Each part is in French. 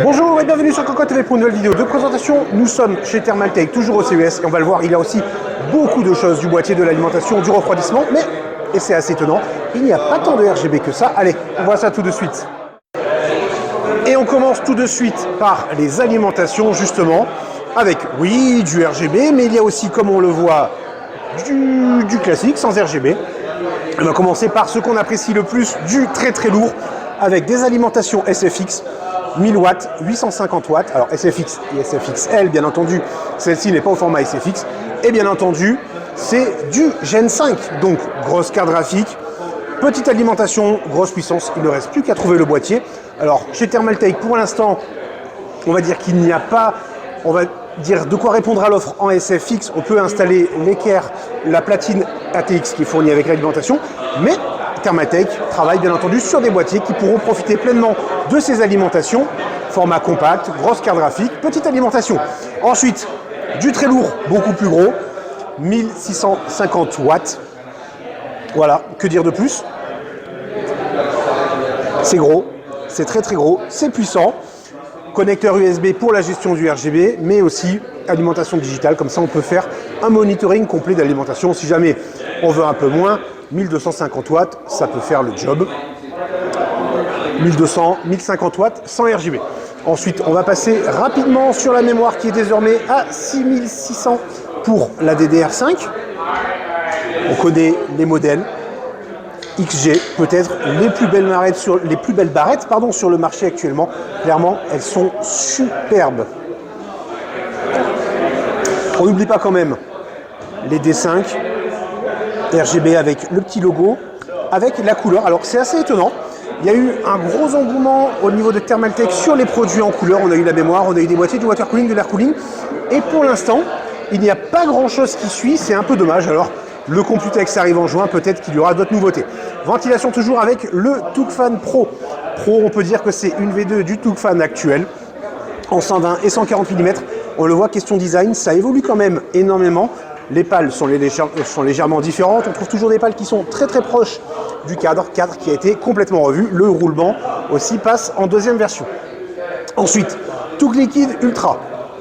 Bonjour et bienvenue sur Cocotte TV pour une nouvelle vidéo de présentation. Nous sommes chez Thermaltake, toujours au CES, et on va le voir, il y a aussi beaucoup de choses, du boîtier, de l'alimentation, du refroidissement, mais, et c'est assez étonnant, il n'y a pas tant de RGB que ça. Allez, on voit ça tout de suite. Et on commence tout de suite par les alimentations, justement, avec, oui, du RGB, mais il y a aussi, comme on le voit, du classique, sans RGB. On va commencer par ce qu'on apprécie le plus, du très très lourd, avec des alimentations SFX, 1000 watts, 850 watts, alors SFX et SFXL bien entendu, celle-ci n'est pas au format SFX, et bien entendu c'est du Gen 5, donc grosse carte graphique, petite alimentation, grosse puissance, il ne reste plus qu'à trouver le boîtier. Alors chez Thermaltake pour l'instant, on va dire qu'il n'y a pas, on va dire de quoi répondre à l'offre en SFX, on peut installer l'équerre, la platine ATX qui est fournie avec l'alimentation, mais Thermaltake travaille bien entendu sur des boîtiers qui pourront profiter pleinement de ces alimentations, format compact, grosse carte graphique, petite alimentation. Ensuite, du très lourd, beaucoup plus gros, 1650 watts. Voilà, que dire de plus? C'est gros, c'est très très gros, c'est puissant. Connecteur USB pour la gestion du RGB, mais aussi alimentation digitale, comme ça on peut faire un monitoring complet d'alimentation. Si jamais on veut un peu moins, 1250 watts, ça peut faire le job. 1200, 1050 watts sans RGB. Ensuite, on va passer rapidement sur la mémoire qui est désormais à 6600 pour la DDR5. On connaît les modèles. XG, peut-être les plus belles barrettes sur le marché actuellement. Clairement, elles sont superbes. On n'oublie pas quand même les D5, RGB avec le petit logo, avec la couleur. Alors c'est assez étonnant. Il y a eu un gros engouement au niveau de Thermaltake sur les produits en couleur. On a eu la mémoire, on a eu des boîtiers, du water cooling, de l'air cooling. Et pour l'instant, il n'y a pas grand chose qui suit. C'est un peu dommage. Alors, le Computex arrive en juin, peut-être qu'il y aura d'autres nouveautés. Ventilation toujours avec le Tougfan Pro. Pro, on peut dire que c'est une V2 du Tougfan actuel, en 120 et 140 mm. On le voit, question design, ça évolue quand même énormément. Les pales sont légèrement différentes. On trouve toujours des pales qui sont très très proches du cadre qui a été complètement revu. Le roulement aussi passe en deuxième version. Ensuite, Toug Liquid Ultra.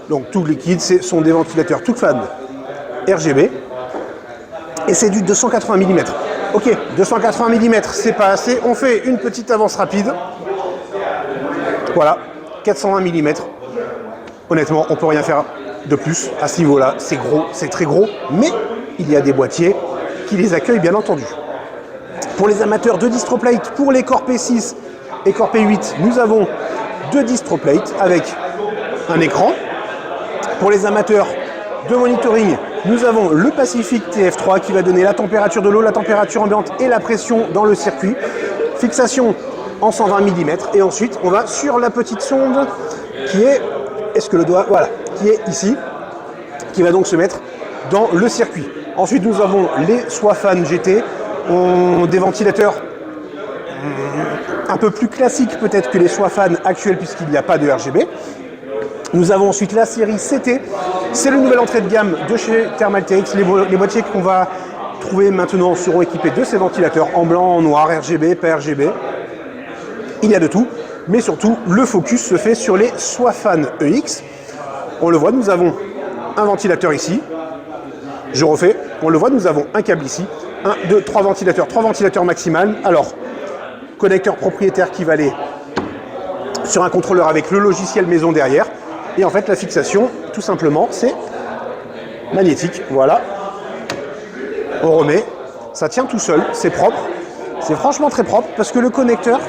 Donc Toug Liquid, ce sont des ventilateurs Tougfan RGB. Et c'est du 280 mm. Ok, 280 mm, c'est pas assez. On fait une petite avance rapide. Voilà, 420 mm. Honnêtement, on peut rien faire de plus à ce niveau-là. C'est gros, c'est très gros, mais il y a des boîtiers qui les accueillent, bien entendu. Pour les amateurs de DistroPlate, pour les Core P6 et Core P8, nous avons deux DistroPlate avec un écran. Pour les amateurs de monitoring, nous avons le Pacific TF3 qui va donner la température de l'eau, la température ambiante et la pression dans le circuit. Fixation en 120 mm. Et ensuite, on va sur la petite sonde qui est, est-ce que le doigt, voilà, qui est ici, qui va donc se mettre dans le circuit. Ensuite, nous avons les Swafan GT, des ventilateurs un peu plus classiques peut-être que les Swafan actuels puisqu'il n'y a pas de RGB. Nous avons ensuite la série CT, c'est le nouvel entrée de gamme de chez Thermaltake. Les boîtiers qu'on va trouver maintenant seront équipés de ces ventilateurs en blanc, en noir, RGB, pas RGB. Il y a de tout, mais surtout le focus se fait sur les Swafan EX. On le voit, nous avons un ventilateur ici. Je refais, on le voit, nous avons un câble ici. 1, 2, 3 ventilateurs maximal. Alors, connecteur propriétaire qui va aller sur un contrôleur avec le logiciel maison derrière. Et en fait, la fixation, tout simplement, c'est magnétique. Voilà. On remet. Ça tient tout seul. C'est propre. C'est franchement très propre parce que le connecteur,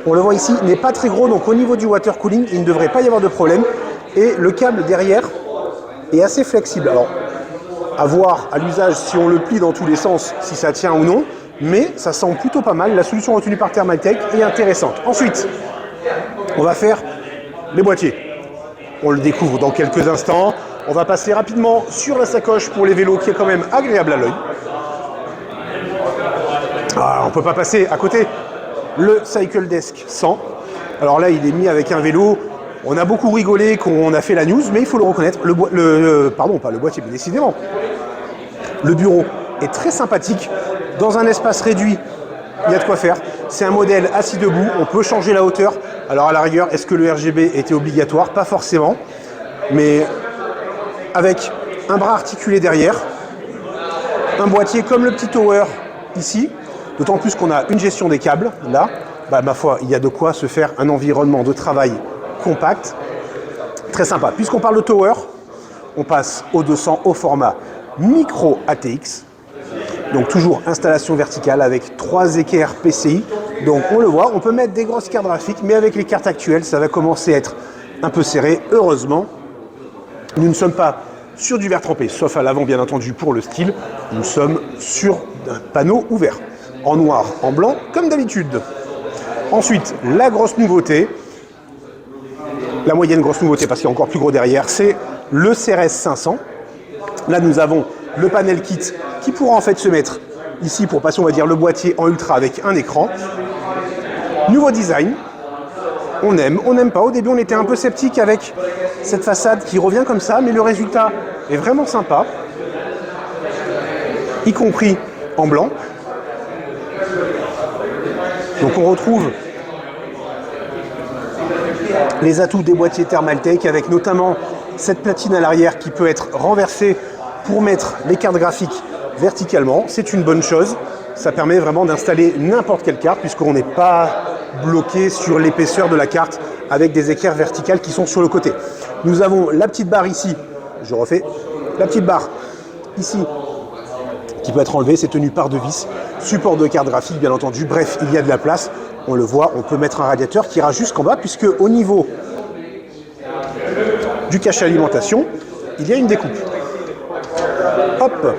on le voit ici, n'est pas très gros. Donc, au niveau du water cooling, il ne devrait pas y avoir de problème. Et le câble derrière est assez flexible. Alors, à voir à l'usage si on le plie dans tous les sens, si ça tient ou non. Mais ça sent plutôt pas mal. La solution retenue par Thermaltake est intéressante. Ensuite, on va faire les boîtiers. On le découvre dans quelques instants. On va passer rapidement sur la sacoche pour les vélos qui est quand même agréable à l'œil. Ah, on ne peut pas passer à côté. Le Cycle Desk 100. Alors là, il est mis avec un vélo. On a beaucoup rigolé quand on a fait la news, mais il faut le reconnaître. Pardon, pas le boîtier, mais décidément. Le bureau est très sympathique. Dans un espace réduit, il y a de quoi faire. C'est un modèle assis debout. On peut changer la hauteur Alors à la rigueur, est-ce que le RGB était obligatoire? Pas forcément, mais avec un bras articulé derrière, un boîtier comme le petit Tower ici, d'autant plus qu'on a une gestion des câbles, là, bah, ma foi, il y a de quoi se faire un environnement de travail compact, très sympa. Puisqu'on parle de Tower, on passe au 200 au format micro ATX, donc toujours installation verticale avec 3 équerres PCI. Donc on le voit, on peut mettre des grosses cartes graphiques, mais avec les cartes actuelles, ça va commencer à être un peu serré. Heureusement, nous ne sommes pas sur du verre trempé, sauf à l'avant bien entendu pour le style. Nous sommes sur un panneau ouvert, en noir, en blanc, comme d'habitude. Ensuite, la grosse nouveauté, la moyenne grosse nouveauté, parce qu'il y a encore plus gros derrière, c'est le CRS 500. Là, nous avons le panel kit qui pourra en fait se mettre ici pour passer, on va dire, le boîtier en ultra avec un écran. Nouveau design, on aime, on n'aime pas. Au début, on était un peu sceptique avec cette façade qui revient comme ça, mais le résultat est vraiment sympa, y compris en blanc. Donc on retrouve les atouts des boîtiers Thermaltake avec notamment cette platine à l'arrière qui peut être renversée pour mettre les cartes graphiques verticalement. C'est une bonne chose. Ça permet vraiment d'installer n'importe quelle carte puisqu'on n'est pas bloqué sur l'épaisseur de la carte avec des équerres verticales qui sont sur le côté. Nous avons la petite barre ici. Je refais. La petite barre ici qui peut être enlevée. C'est tenu par 2 vis. Support de carte graphique bien entendu. Bref, il y a de la place. On le voit, on peut mettre un radiateur qui ira jusqu'en bas puisque au niveau du cache alimentation, il y a une découpe. Hop.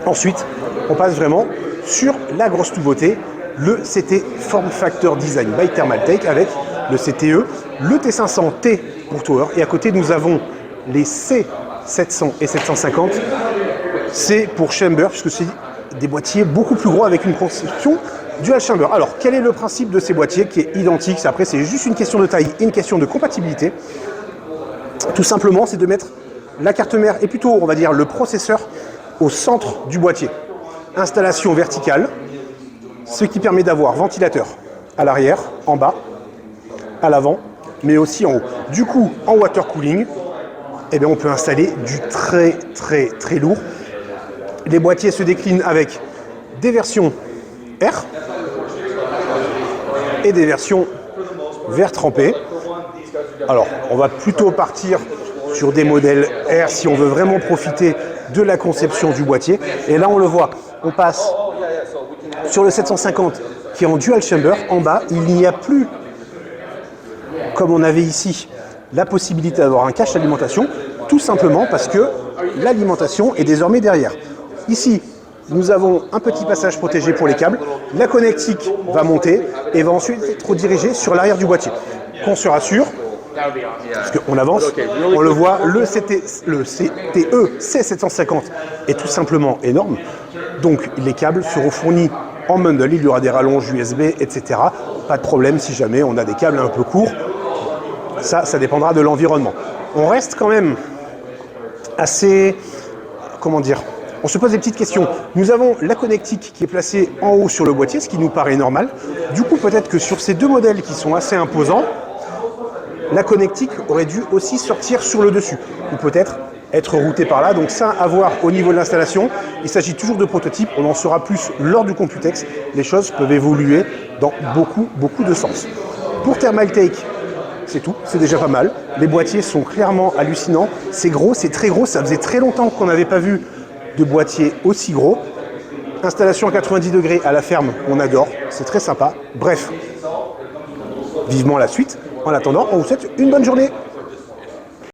Ensuite, on passe vraiment sur la grosse nouveauté, le CT Form Factor Design by Thermaltake avec le CTE, le T500T pour Tower et à côté nous avons les C700 et 750. C'est pour Chamber puisque c'est des boîtiers beaucoup plus gros avec une conception dual chamber. Alors, quel est le principe de ces boîtiers qui est identique? Après, c'est juste une question de taille et une question de compatibilité. Tout simplement, c'est de mettre la carte mère et plutôt, on va dire, le processeur au centre du boîtier. Installation verticale, ce qui permet d'avoir ventilateur à l'arrière, en bas, à l'avant, mais aussi en haut. Du coup, en water cooling, eh bien, on peut installer du très lourd. Les boîtiers se déclinent avec des versions R et des versions verre trempé. Alors, on va plutôt partir sur des modèles R si on veut vraiment profiter de la conception du boîtier. Et là, on le voit, on passe sur le 750 qui est en dual chamber. En bas, il n'y a plus, comme on avait ici, la possibilité d'avoir un cache alimentation, tout simplement parce que l'alimentation est désormais derrière. Ici, nous avons un petit passage protégé pour les câbles. La connectique va monter et va ensuite être redirigée sur l'arrière du boîtier. Qu'on se rassure, parce qu'on avance, on le voit, le CTE C750 est tout simplement énorme. Donc les câbles seront fournis en bundle, il y aura des rallonges USB, etc. Pas de problème si jamais on a des câbles un peu courts. Ça dépendra de l'environnement. On reste quand même assez, comment dire, on se pose des petites questions. Nous avons la connectique qui est placée en haut sur le boîtier, ce qui nous paraît normal. Du coup, peut-être que sur ces deux modèles qui sont assez imposants, la connectique aurait dû aussi sortir sur le dessus, ou peut-être être routée par là. Donc ça, à voir au niveau de l'installation. Il s'agit toujours de prototypes, on en saura plus lors du Computex. Les choses peuvent évoluer dans beaucoup de sens. Pour Thermaltake, c'est tout, c'est déjà pas mal. Les boîtiers sont clairement hallucinants. C'est gros, c'est très gros, ça faisait très longtemps qu'on n'avait pas vu de boîtier aussi gros. Installation à 90 degrés à la ferme, on adore, c'est très sympa. Bref, vivement la suite. En attendant, on vous souhaite une bonne journée.